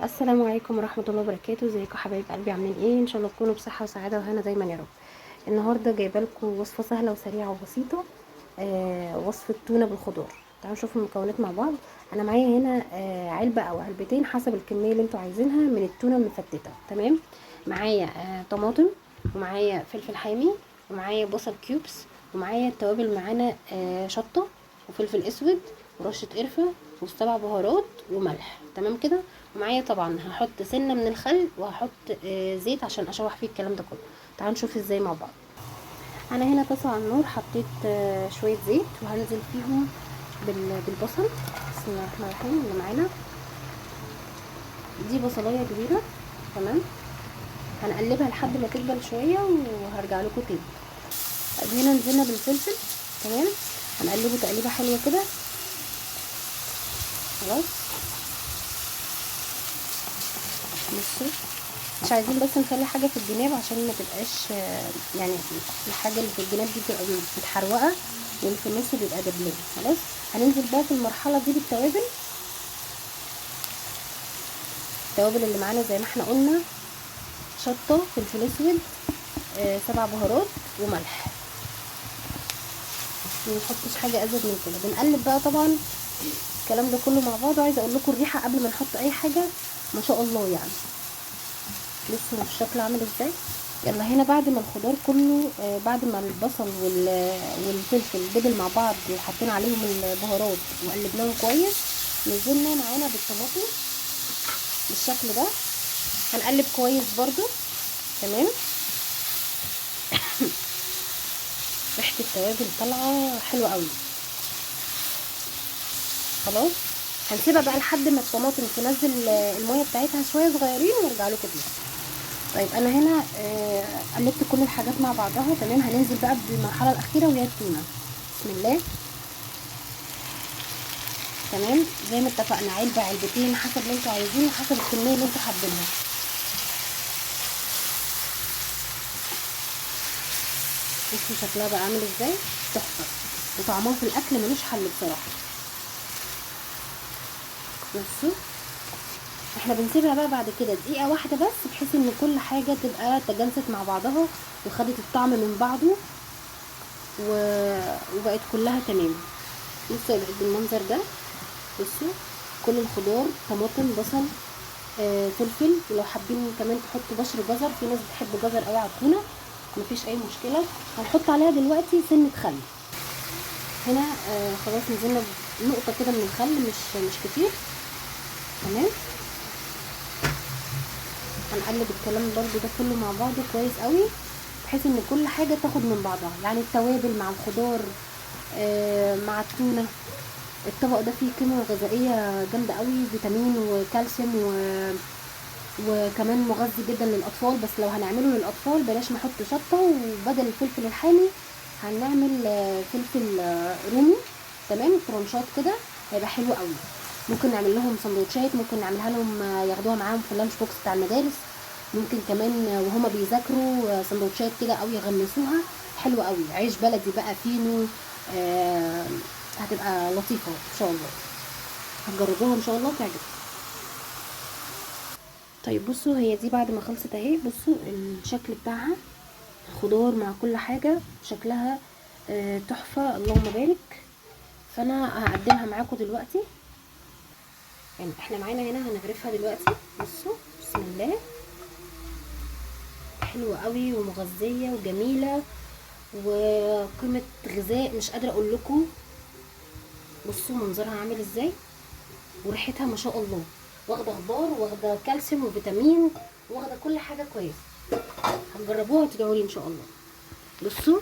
السلام عليكم ورحمه الله وبركاته. ازيكم حبايب قلبي؟ عاملين ايه؟ ان شاء الله تكونوا بصحه وسعاده وهنا دايما يا رب. النهارده جايبه لكم وصفه سهله وسريعه وبسيطه. وصفه تونه بالخضار. تعالوا نشوف المكونات مع بعض. انا معايا هنا علبه او علبتين حسب الكميه اللي انتوا عايزينها من التونه المفتته. تمام. معايا طماطم، ومعايا فلفل حامي، ومعايا بصل كيوبس، ومعايا التوابل معانا شطه وفلفل اسود ورشه قرفه وسبع بهارات وملح. تمام كده. ومعايا طبعا هحط سنه من الخل، وهحط زيت عشان اشوح فيه الكلام ده كله. تعالوا نشوف ازاي مع بعض. انا هنا طاسه على النار، حطيت شويه زيت وهنزل فيهم بالبصل. بسم الله الرحمن الرحيم. اللي معانا دي بصلايه كبيره. تمام. هنقلبها لحد ما تدبل شويه وهرجع لكم تاني. هنا نزلنا بالفلفل. تمام. هنقلبه تقليبه حلوه كده. خلاص. بصوا، مش عايزين بس نخلي حاجه في الجناب عشان ما تبقاش يعني الحاجه اللي في الجناب دي بتبقى متحروقه، واللي في النص بيبقى دبلان. خلاص. هننزل بقى في المرحله دي بالتوابل. التوابل اللي معانا زي ما احنا قلنا شطه، فلفل اسود، سبع بهارات وملح. ما نحطش حاجه ازيد من كده. بنقلب بقى طبعا الكلام ده كله مع بعض. وعايزه اقول لكم الريحه قبل ما نحط اي حاجه ما شاء الله يعني. بصوا الشكل عامل ازاي. يلا هنا بعد ما الخضار كله بعد ما البصل والفلفل دبل مع بعض وحطينا عليهم البهارات وقلبناهم كويس، نزلنا معانا بالطماطم بالشكل ده. هنقلب كويس برضو. تمام. ريحه التوابل طالعه حلوه قوي. خلاص. هنسيبها بقى لحد ما الطماطم تنزل الميه بتاعتها شويه صغيرين ونرجع لكم تاني. طيب انا هنا قلبت كل الحاجات مع بعضها. تمام. هننزل بقى بالمرحله الاخيره وهي التونه. بسم الله. تمام. زي ما اتفقنا علبه علبتين حسب اللي انتوا عايزينه، حسب الكميه اللي انتوا حابينها. بصوا شكلها بقى عامل ازاي. تحفه. وطعمها في الاكل ملوش حل بصراحه. بصوا احنا بنسيبها بقى بعد كده دقيقه واحده بس، بحيث ان كل حاجه تبقى تجانست مع بعضها وخدت الطعم من بعضه وبقت كلها تمام. بصوا بقت بالمنظر ده. بصوا كل الخضار طماطم بصل فلفل، ولو حابين كمان تحطوا بشر جزر، في ناس بتحب جزر قوي على التونه، مفيش اي مشكله. هنحط عليها دلوقتي سنه خل. هنا خلاص نزلنا نقطه كده من الخل، مش كتير. تمام. هنقلب الكلام برضو ده كله مع بعضه كويس قوي، بحيث ان كل حاجه تاخد من بعضها، يعني التوابل مع الخضار مع التونه. الطبق ده فيه قيمه غذائيه جامده قوي، فيتامين وكالسيوم وكمان مغذي جدا للاطفال. بس لو هنعمله للاطفال بلاش نحط شطه، وبدل الفلفل الحامي هنعمل فلفل رومي. تمام. ترنشات كده هيبقى حلو قوي. ممكن نعمل لهم سندوتشات، ممكن نعملها لهم ياخدوها معاهم في اللانش بوكس بتاع المدارس. ممكن كمان وهما بيذاكروا سندوتشات كده او يغمسوها. حلوه قوي. عيش بلدي بقى فينو. هتبقى لطيفه ان شاء الله. هتجربوها ان شاء الله تعجبكم. طيب بصوا هي دي بعد ما خلصت اهي. بصوا الشكل بتاعها، الخضار مع كل حاجه شكلها تحفه اللهم بارك. فانا هقدمها معاكم دلوقتي. يعني احنا معانا هنا هنغرفها دلوقتي. بصوا بسم الله. حلوه قوي ومغذيه وجميله وقيمه غذاء مش قادره اقول لكم. بصوا منظرها عامل ازاي، وريحتها ما شاء الله. واخده خضار، واخده كالسيوم وفيتامين، واخده كل حاجه كويسه. هتجربوها وتدعوا لي ان شاء الله. بصوا